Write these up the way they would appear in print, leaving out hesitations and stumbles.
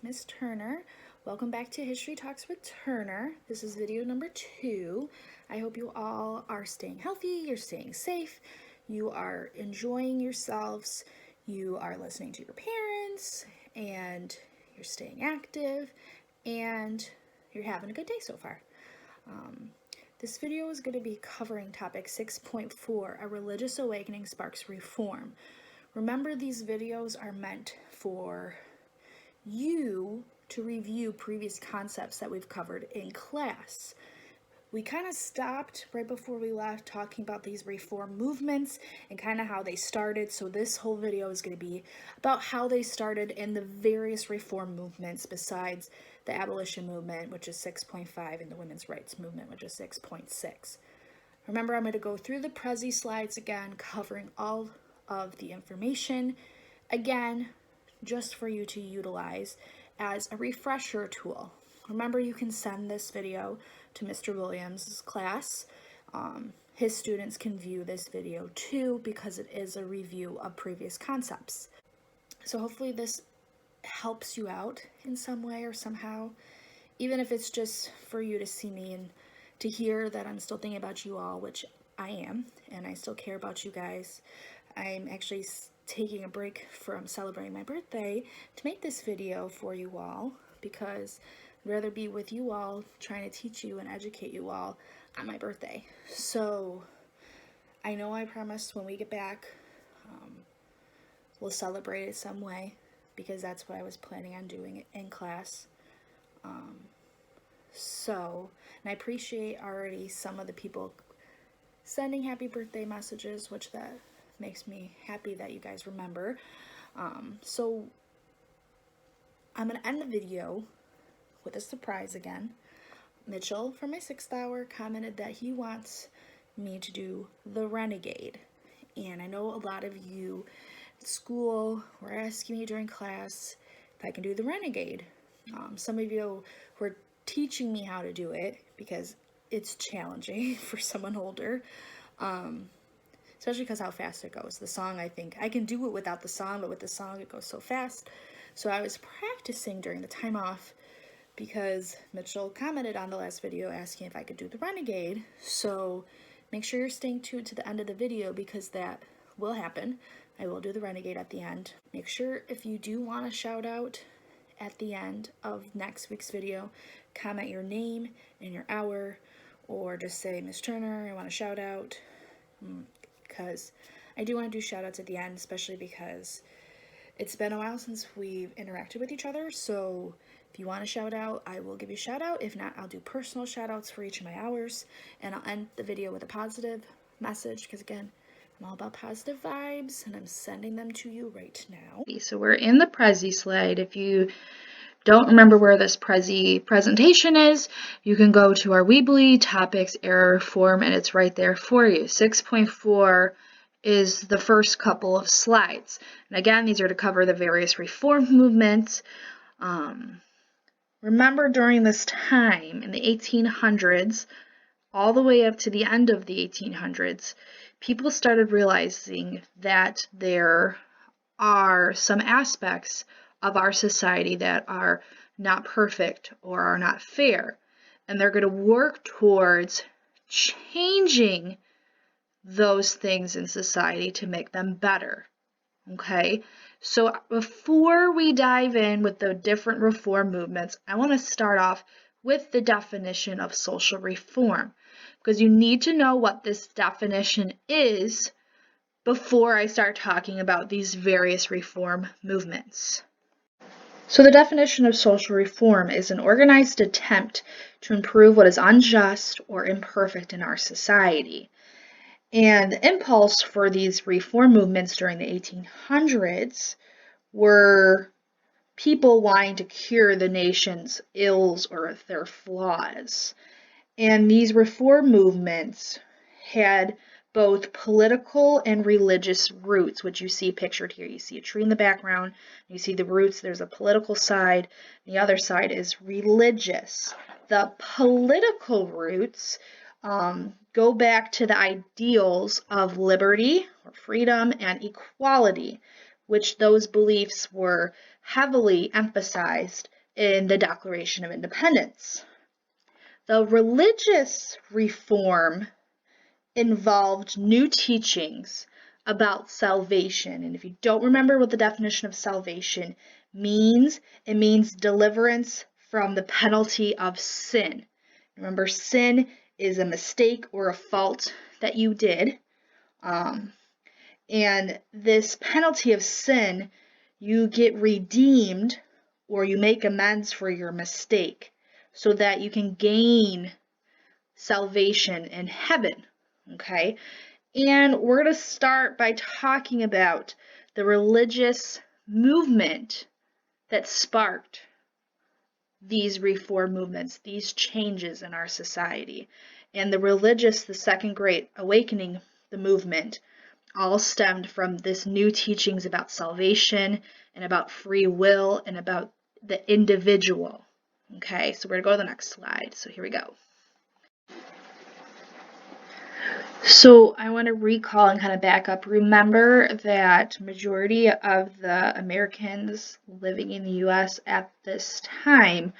Miss Turner. Welcome back to History Talks with Turner. This is video number 2. I hope you all are staying healthy, you're staying safe, you are enjoying yourselves, you are listening to your parents, and you're staying active, and you're having a good day so far. This video is going to be covering topic 6.4, A Religious Awakening Sparks Reform. Remember, these videos are meant for you to review previous concepts that we've covered in class. We kind of stopped right before we left talking about these reform movements and kind of how they started, so this whole video is going to be about how they started in the various reform movements besides the abolition movement, which is 6.5, and the women's rights movement, which is 6.6. Remember, I'm going to go through the Prezi slides again, covering all of the information again, just for you to utilize as a refresher tool. Remember, you can send this video to Mr. Williams' class. His students can view this video too because it is a review of previous concepts. So hopefully this helps you out in some way or somehow, even if it's just for you to see me and to hear that I'm still thinking about you all, which I am, and I still care about you guys. I'm actually taking a break from celebrating my birthday to make this video for you all because I'd rather be with you all trying to teach you and educate you all on my birthday. So I know I promised when we get back we'll celebrate it some way because that's what I was planning on doing in class. And I appreciate already some of the people sending happy birthday messages, which that makes me happy that you guys remember. So I'm going to end the video with a surprise again. Mitchell from my 6th hour commented that he wants me to do the Renegade. And I know a lot of you at school were asking me during class if I can do the Renegade. Some of you were teaching me how to do it because it's challenging for someone older. Especially because how fast it goes. The song, I think, I can do it without the song, but with the song it goes so fast. So I was practicing during the time off because Mitchell commented on the last video asking if I could do the Renegade. So make sure you're staying tuned to the end of the video because that will happen. I will do the Renegade at the end. Make sure if you do want a shout out at the end of next week's video, comment your name and your hour, or just say, Miss Turner, I want a shout out. Because I do want to do shout outs at the end, especially because it's been a while since we've interacted with each other. So if you want a shout out, I will give you a shout out. If not, I'll do personal shout outs for each of my hours, and I'll end the video with a positive message because again, I'm all about positive vibes and I'm sending them to you right now. So we're in the Prezi slide. If you don't remember where this Prezi presentation is, you can go to our Weebly Topics Error Form and it's right there for you. 6.4 is the first couple of slides. And again, these are to cover the various reform movements. Remember, during this time in the 1800s, all the way up to the end of the 1800s, people started realizing that there are some aspects of our society that are not perfect or are not fair, and they're going to work towards changing those things in society to make them better. Okay, so before we dive in with the different reform movements, I want to start off with the definition of social reform because you need to know what this definition is before I start talking about these various reform movements. So the definition of social reform is an organized attempt to improve what is unjust or imperfect in our society. And the impulse for these reform movements during the 1800s were people wanting to cure the nation's ills or their flaws. And these reform movements had both political and religious roots, which you see pictured here. You see a tree in the background, you see the roots, there's a political side, the other side is religious. The political roots go back to the ideals of liberty or freedom and equality, which those beliefs were heavily emphasized in the Declaration of Independence. The religious reform involved new teachings about salvation. And if you don't remember what the definition of salvation means, it means deliverance from the penalty of sin. Remember, sin is a mistake or a fault that you did. And this penalty of sin, you get redeemed or you make amends for your mistake so that you can gain salvation in heaven. Okay? And we're going to start by talking about the religious movement that sparked these reform movements, these changes in our society. And the Second Great Awakening, the movement, all stemmed from this new teachings about salvation and about free will and about the individual. Okay, so we're going to go to the next slide. So here we go. So I want to recall and kind of back up. Remember that majority of the Americans living in the U.S. at this time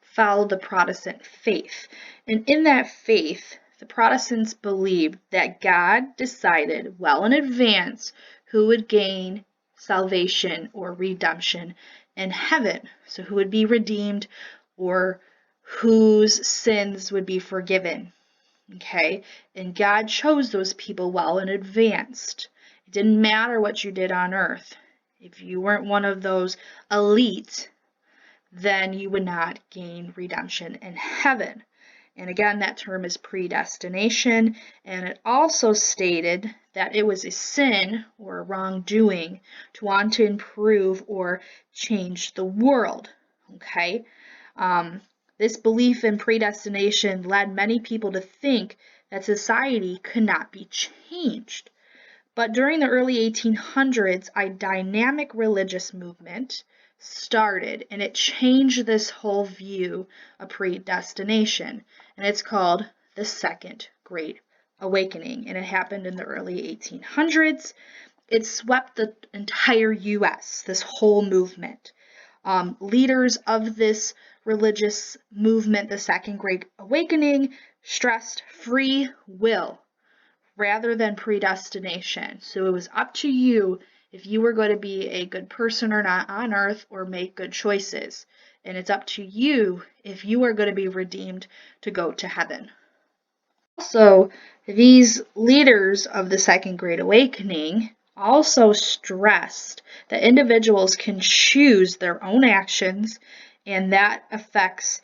followed the Protestant faith. And in that faith, the Protestants believed that God decided well in advance who would gain salvation or redemption in heaven. So who would be redeemed or whose sins would be forgiven. Okay, and God chose those people well in advance. It didn't matter what you did on earth. If you weren't one of those elite, then you would not gain redemption in heaven. And again, that term is predestination, and it also stated that it was a sin or a wrongdoing to want to improve or change the world. Okay, this belief in predestination led many people to think that society could not be changed. But during the early 1800s, a dynamic religious movement started, and it changed this whole view of predestination. And it's called the Second Great Awakening, and it happened in the early 1800s. It swept the entire U.S., this whole movement. Leaders of this religious movement, the Second Great Awakening, stressed free will rather than predestination. So it was up to you if you were going to be a good person or not on earth or make good choices. And it's up to you if you are going to be redeemed to go to heaven. Also, these leaders of the Second Great Awakening also stressed that individuals can choose their own actions, and that affects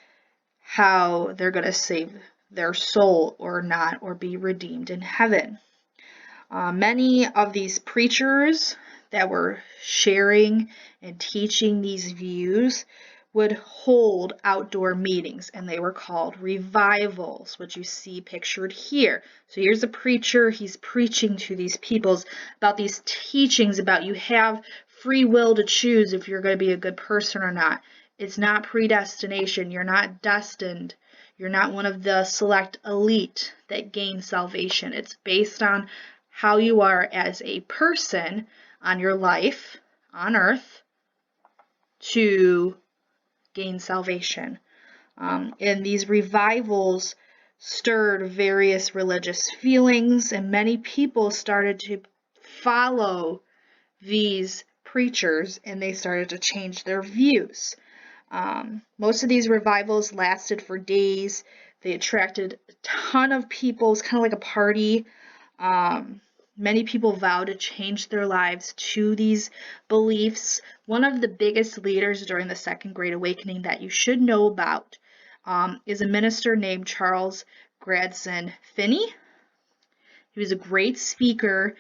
how they're going to save their soul or not, or be redeemed in heaven. Many of these preachers that were sharing and teaching these views would hold outdoor meetings, and they were called revivals, which you see pictured here. So here's a preacher, he's preaching to these peoples about these teachings about you have free will to choose if you're going to be a good person or not. It's not predestination. You're not destined. You're not one of the select elite that gain salvation. It's based on how you are as a person on your life on earth to gain salvation. And these revivals stirred various religious feelings, and many people started to follow these preachers, and they started to change their views. Most of these revivals lasted for days. They attracted a ton of people. It's kind of like a party. Many people vowed to change their lives to these beliefs. One of the biggest leaders during the Second Great Awakening that you should know about is a minister named Charles Gradson Finney. He was a great speaker.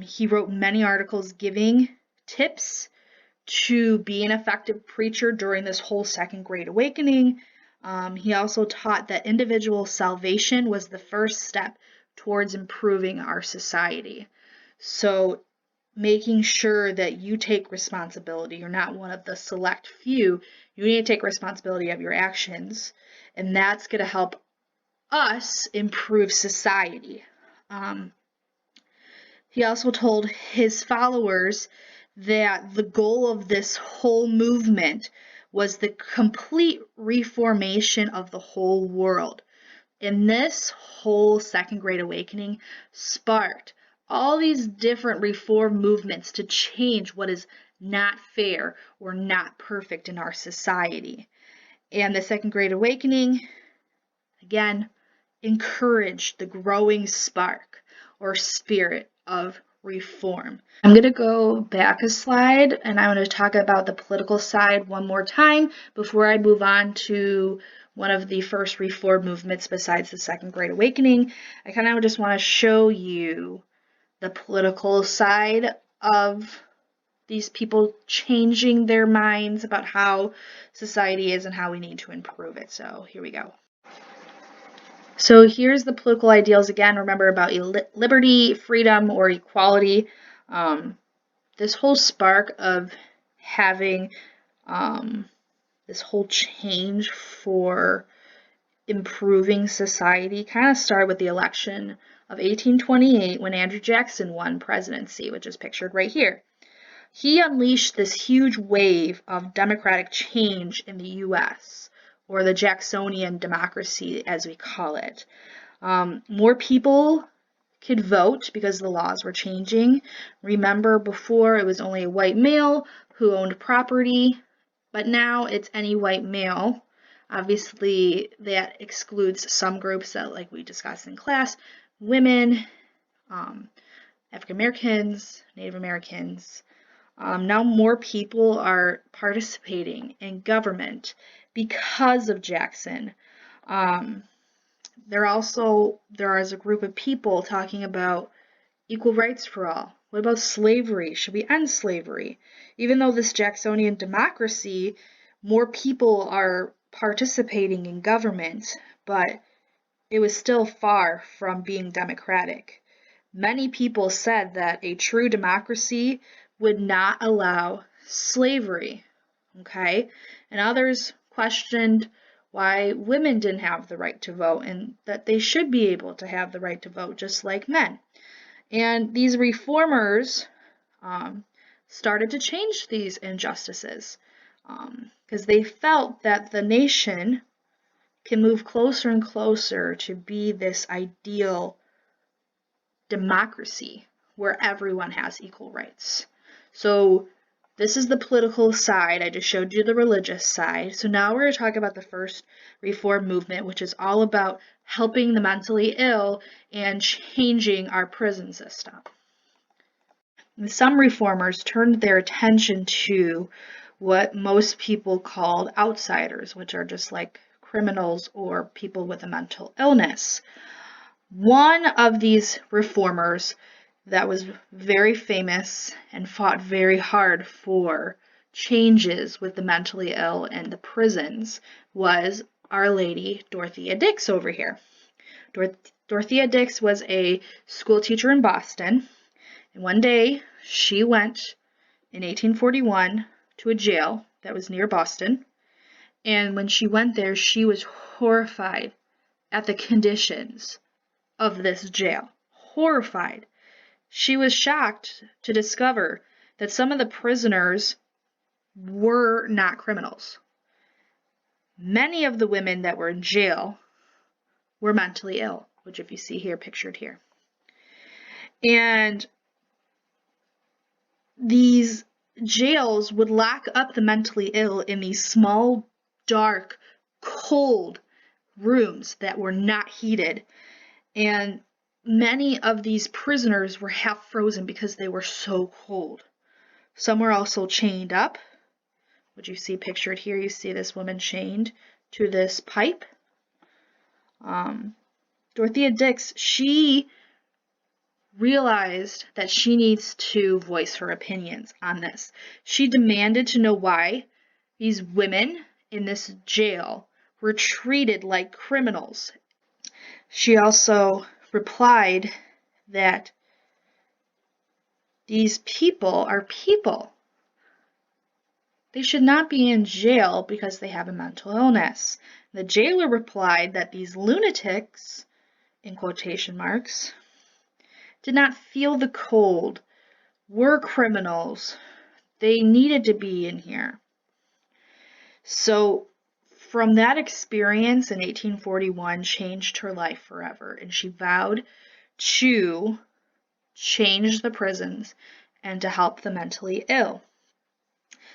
He wrote many articles giving tips to be an effective preacher during this whole Second Great Awakening. He also taught that individual salvation was the first step towards improving our society. So making sure that you take responsibility. You're not one of the select few. You need to take responsibility of your actions, and that's going to help us improve society. He also told his followers that the goal of this whole movement was the complete reformation of the whole world. And this whole Second Great Awakening sparked all these different reform movements to change what is not fair or not perfect in our society. And the Second Great Awakening, again, encouraged the growing spark or spirit of reform. I'm going to go back a slide and I want to talk about the political side one more time before I move on to one of the first reform movements besides the Second Great Awakening. I kind of just want to show you the political side of these people changing their minds about how society is and how we need to improve it. So here we go. So here's the political ideals again. Remember about liberty, freedom, or equality. This whole spark of having this whole change for improving society kind of started with the election of 1828 when Andrew Jackson won presidency, which is pictured right here. He unleashed this huge wave of democratic change in the U.S., or the Jacksonian democracy, as we call it. More people could vote because the laws were changing. Remember, before it was only a white male who owned property, but now it's any white male. Obviously, that excludes some groups that, like we discussed in class, women, African Americans, Native Americans. Now more people are participating in government because of Jackson. There is a group of people talking about equal rights for all. What about slavery? Should we end slavery? Even though this Jacksonian democracy, more people are participating in government, but it was still far from being democratic. Many people said that a true democracy would not allow slavery, okay? And others questioned why women didn't have the right to vote and that they should be able to have the right to vote just like men. And these reformers started to change these injustices because they felt that the nation can move closer and closer to be this ideal democracy where everyone has equal rights. So this is the political side. I just showed you the religious side. So now we're going to talk about the first reform movement, which is all about helping the mentally ill and changing our prison system. And some reformers turned their attention to what most people called outsiders, which are just like criminals or people with a mental illness. One of these reformers that was very famous and fought very hard for changes with the mentally ill and the prisons was Our Lady Dorothea Dix over here. Dorothea Dix was a school teacher in Boston, and one day she went in 1841 to a jail that was near Boston, and when she went there, she was horrified at the conditions of this jail. Horrified. She was shocked to discover that some of the prisoners were not criminals. Many of the women that were in jail were mentally ill, which if you see here, pictured here. And these jails would lock up the mentally ill in these small, dark, cold rooms that were not heated. And many of these prisoners were half frozen because they were so cold. Some were also chained up, which you see pictured here. You see this woman chained to this pipe. Dorothea Dix, she realized that she needs to voice her opinions on this. She demanded to know why these women in this jail were treated like criminals. She also replied that these people are people. They should not be in jail because they have a mental illness. The jailer replied that these lunatics, in quotation marks, did not feel the cold, were criminals, They needed to be in here. So from that experience in 1841 changed her life forever, and she vowed to change the prisons and to help the mentally ill.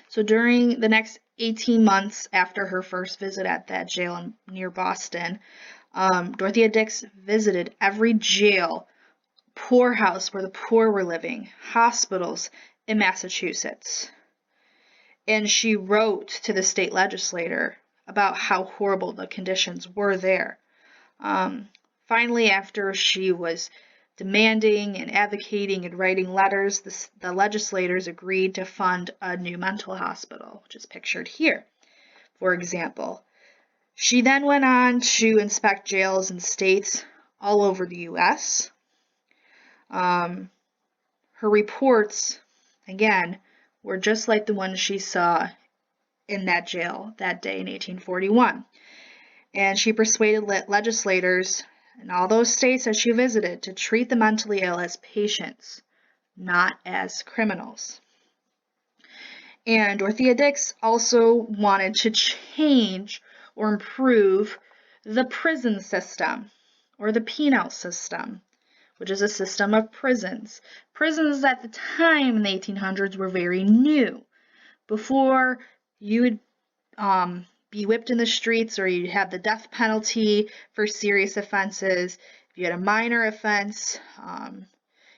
So during the next 18 months after her first visit at that jail near Boston, Dorothea Dix visited every jail, poorhouse where the poor were living, hospitals in Massachusetts. And she wrote to the state legislator about how horrible the conditions were there. Finally, after she was demanding and advocating and writing letters, the legislators agreed to fund a new mental hospital, which is pictured here, for example. She then went on to inspect jails in states all over the U.S. Her reports, again, were just like the ones she saw in that jail that day in 1841. And she persuaded legislators in all those states that she visited to treat the mentally ill as patients, not as criminals. And Dorothea Dix also wanted to change or improve the prison system, or the penal system, which is a system of prisons. Prisons at the time in the 1800s were very new. Before, you would be whipped in the streets, or you'd have the death penalty for serious offenses. If you had a minor offense,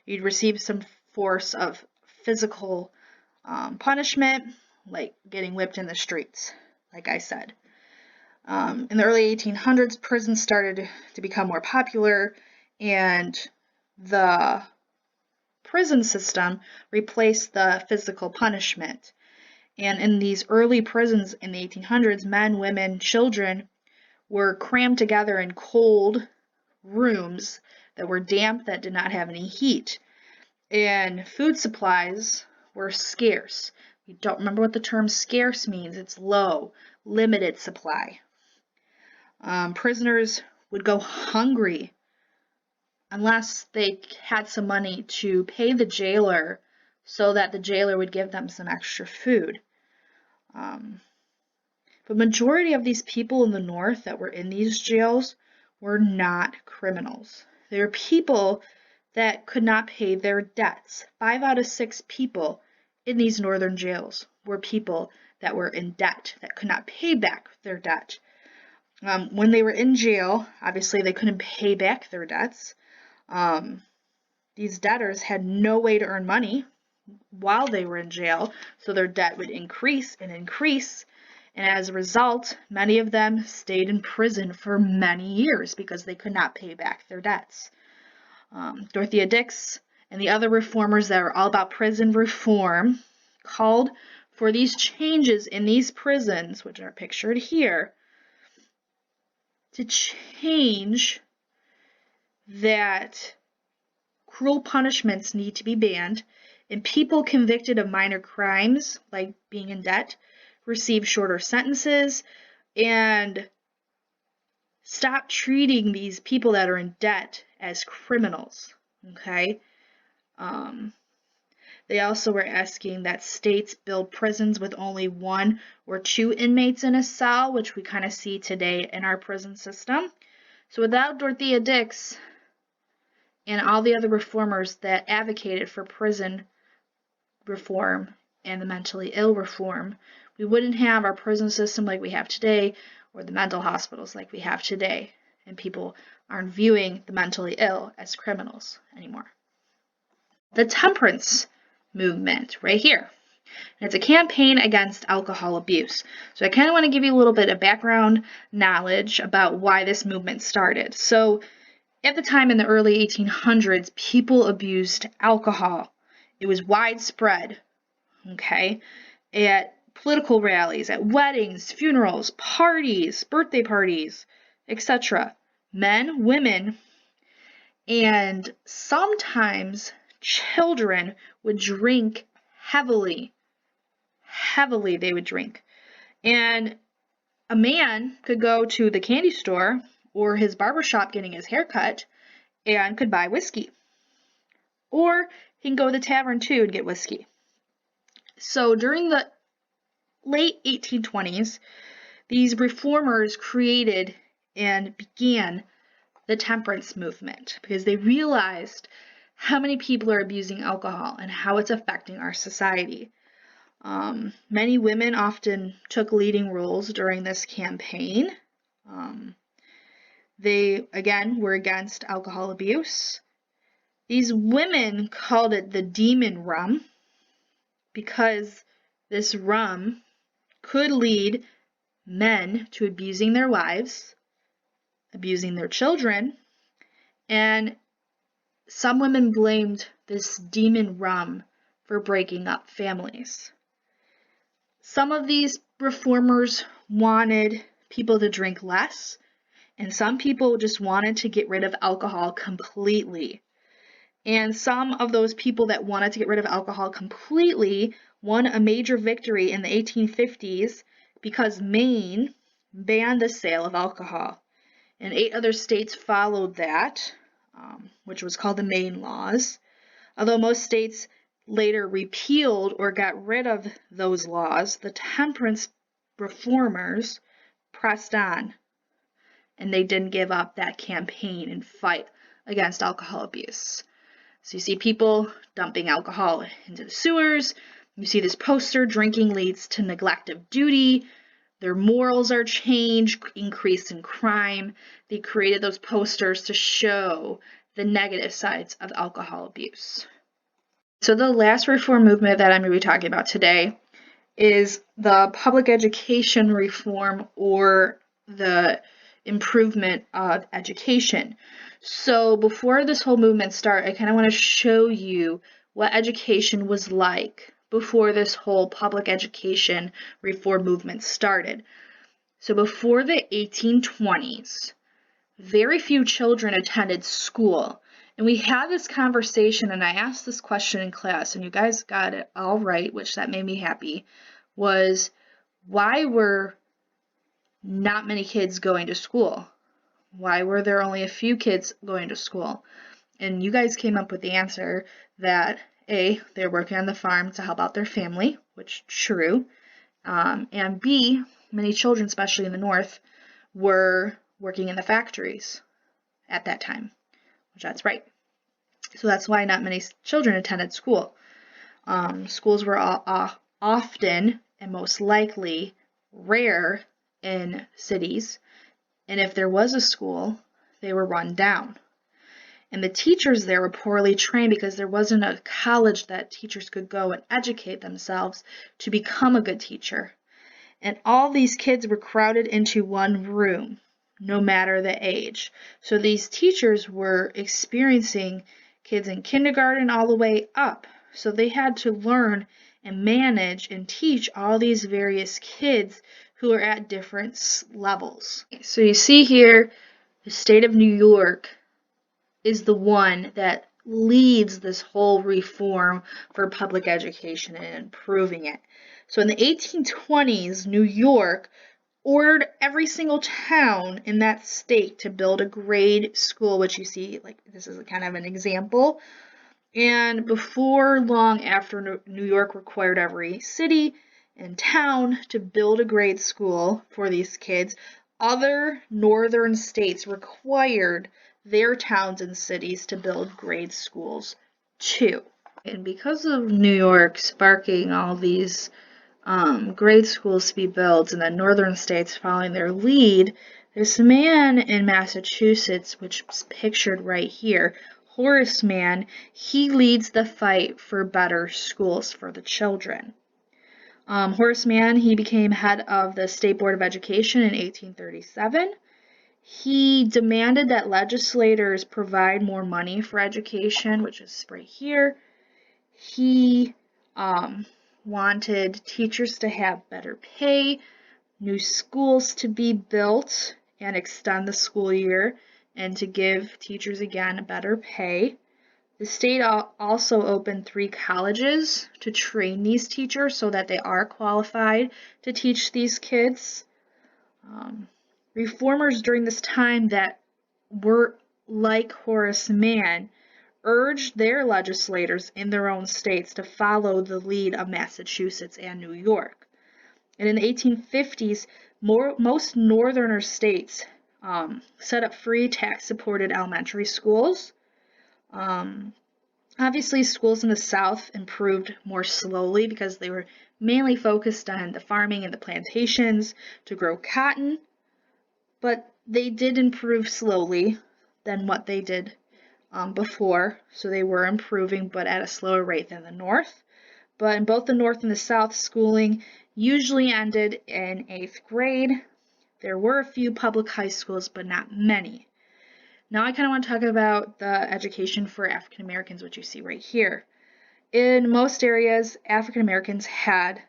you'd receive some force of physical punishment, like getting whipped in the streets, like I said. In the early 1800s, prisons started to become more popular, and the prison system replaced the physical punishment. And in these early prisons in the 1800s, men, women, children were crammed together in cold rooms that were damp, that did not have any heat. And food supplies were scarce. You don't remember what the term scarce means. It's low, limited supply. Prisoners would go hungry unless they had some money to pay the jailer so that the jailer would give them some extra food. But majority of these people in the North that were in these jails were not criminals. They were people that could not pay their debts. 5 out of 6 people in these northern jails were people that were in debt, that could not pay back their debt. When they were in jail, obviously they couldn't pay back their debts. These debtors had no way to earn money while they were in jail, so their debt would increase and increase. And as a result, many of them stayed in prison for many years because they could not pay back their debts. Dorothea Dix and the other reformers that are all about prison reform called for these changes in these prisons, which are pictured here, to change that cruel punishments need to be banned, and people convicted of minor crimes, like being in debt, receive shorter sentences, and stop treating these people that are in debt as criminals, okay? They also were asking that states build prisons with only 1 or 2 inmates in a cell, which we kind of see today in our prison system. So without Dorothea Dix and all the other reformers that advocated for prison reform and the mentally ill reform, we wouldn't have our prison system like we have today, or the mental hospitals like we have today, and people aren't viewing the mentally ill as criminals anymore. The temperance movement right here. And it's a campaign against alcohol abuse. So I kind of want to give you a little bit of background knowledge about why this movement started. So at the time in the early 1800s, people abused alcohol. It was widespread, okay, at political rallies, at weddings, funerals, parties, birthday parties, etc. Men, women, and sometimes children would drink heavily. Heavily they would drink. And a man could go to the candy store or his barbershop getting his hair cut and could buy whiskey. Or he can go to the tavern too and get whiskey. So during the late 1820s, these reformers created and began the temperance movement because they realized how many people are abusing alcohol and how it's affecting our society. Many women often took leading roles during this campaign. They, again, were against alcohol abuse. These women called it the demon rum because this rum could lead men to abusing their wives, abusing their children, and some women blamed this demon rum for breaking up families. Some of these reformers wanted people to drink less, and some people just wanted to get rid of alcohol completely. And some of those people that wanted to get rid of alcohol completely won a major victory in the 1850s because Maine banned the sale of alcohol. And 8 other states followed that, which was called the Maine Laws. Although most states later repealed or got rid of those laws, the temperance reformers pressed on, and they didn't give up that campaign and fight against alcohol abuse. So you see people dumping alcohol into the sewers. You see this poster, drinking leads to neglect of duty. Their morals are changed, increase in crime. They created those posters to show the negative sides of alcohol abuse. So the last reform movement that I'm going to be talking about today is the public education reform or the improvement of education. So before this whole movement started, I kind of want to show you what education was like before this whole public education reform movement started. So before the 1820s, very few children attended school. And we had this conversation, and I asked this question in class, and you guys got it all right, which that made me happy, was why were not many kids going to school? Why were there only a few kids going to school? And you guys came up with the answer that A, they're working on the farm to help out their family, which true, and B, many children, especially in the north, were working in the factories at that time, which that's right. So that's why not many children attended school. Schools were often and most likely rare in cities, and if there was a school, they were run down. And the teachers there were poorly trained because there wasn't a college that teachers could go and educate themselves to become a good teacher. And all these kids were crowded into one room, no matter the age. So these teachers were experiencing kids in kindergarten all the way up. So they had to learn and manage and teach all these various kids who are at different levels. So you see here, the state of New York is the one that leads this whole reform for public education and improving it. So in the 1820s, New York ordered every single town in that state to build a grade school, which you see, like this is kind of an example. And before long after, New York required every city and town to build a grade school for these kids. Other northern states required their towns and cities to build grade schools too. And because of New York sparking all these grade schools to be built and the northern states following their lead, this man in Massachusetts, which is pictured right here, Horace Mann, he leads the fight for better schools for the children. Horace Mann, he became head of the State Board of Education in 1837. He demanded that legislators provide more money for education, which is right here. He wanted teachers to have better pay, new schools to be built and extend the school year, and to give teachers again better pay. The state also opened 3 colleges to train these teachers so that they are qualified to teach these kids. Reformers during this time that were like Horace Mann urged their legislators in their own states to follow the lead of Massachusetts and New York. And in the 1850s, most northern states set up free tax-supported elementary schools. Obviously, schools in the South improved more slowly because they were mainly focused on the farming and the plantations to grow cotton, but they did improve slowly than what they did before, so they were improving, but at a slower rate than the North. But in both the North and the South, schooling usually ended in 8th grade. There were a few public high schools, but not many. Now I kind of want to talk about the education for African Americans, which you see right here. In most areas, African Americans had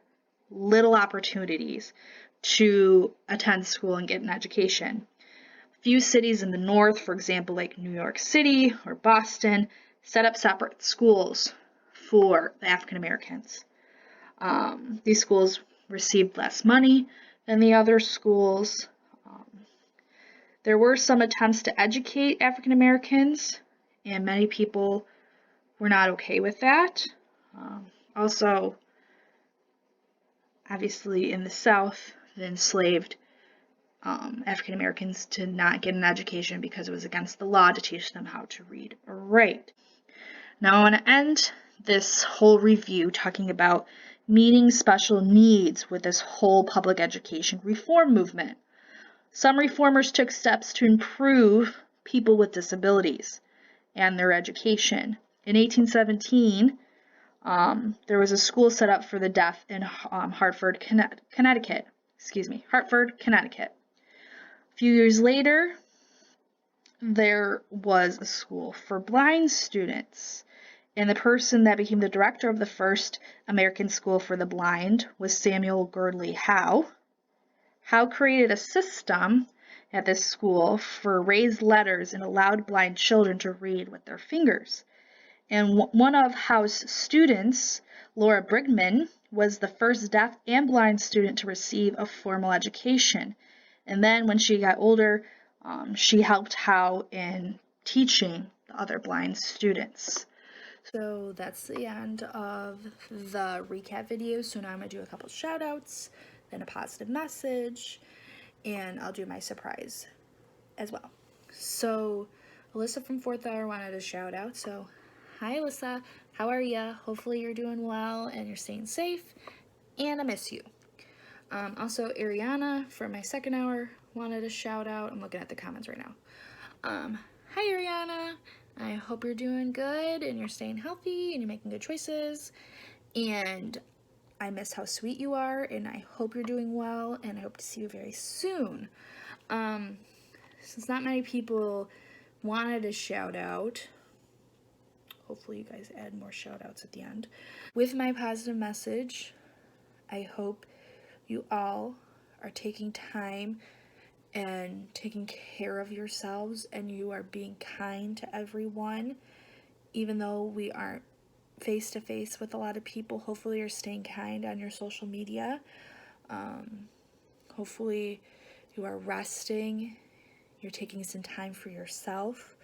little opportunities to attend school and get an education. Few cities in the North, for example, like New York City or Boston, set up separate schools for the African Americans. These schools received less money than the other schools. There were some attempts to educate African Americans, and many people were not okay with that. Also, obviously in the South, the enslaved African Americans did not get an education because it was against the law to teach them how to read or write. Now I want to end this whole review talking about meeting special needs with this whole public education reform movement. Some reformers took steps to improve people with disabilities and their education. In 1817, there was a school set up for the deaf in Hartford, Connecticut. A few years later, there was a school for blind students, and the person that became the director of the first American school for the blind was Samuel Gordley Howe. Howe created a system at this school for raised letters and allowed blind children to read with their fingers. And one of Howe's students, Laura Brigman, was the first deaf and blind student to receive a formal education. And then when she got older, she helped Howe in teaching the other blind students. So that's the end of the recap video. So now I'm going to do a couple shout outs, then a positive message, and I'll do my surprise as well. So Alyssa from 4th Hour wanted a shout out. So hi Alyssa, how are ya? Hopefully you're doing well and you're staying safe, and I miss you. Also Ariana from my 2nd hour wanted a shout out. I'm looking at the comments right now. Hi Ariana, I hope you're doing good and you're staying healthy and you're making good choices, and I miss how sweet you are, and I hope you're doing well, and I hope to see you very soon. Since not many people wanted a shout out, hopefully you guys add more shout outs at the end. With my positive message, I hope you all are taking time and taking care of yourselves, and you are being kind to everyone. Even though we aren't face to face with a lot of people, hopefully you're staying kind on your social media. Hopefully you are resting, you're taking some time for yourself,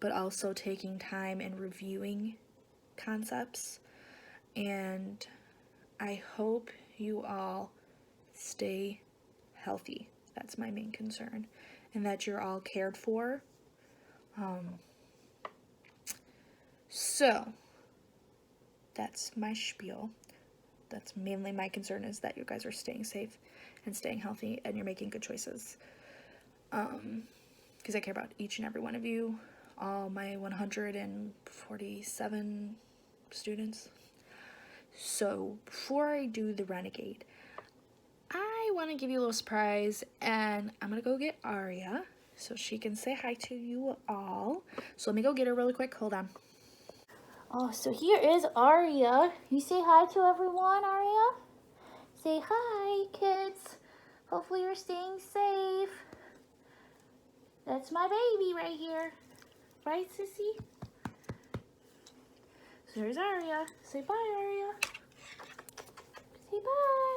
but also taking time and reviewing concepts. And I hope you all stay healthy. That's my main concern, and that you're all cared for. So that's my spiel. That's mainly my concern, is that you guys are staying safe and staying healthy and you're making good choices. Because I care about each and every one of you, all my 147 students. So before I do the renegade, I want to give you a little surprise, and I'm going to go get Aria so she can say hi to you all. So let me go get her really quick. Hold on. Oh, so here is Aria. You say hi to everyone, Aria? Say hi, kids. Hopefully you're staying safe. That's my baby right here. Right, sissy? So there's Aria. Say bye, Aria. Say bye.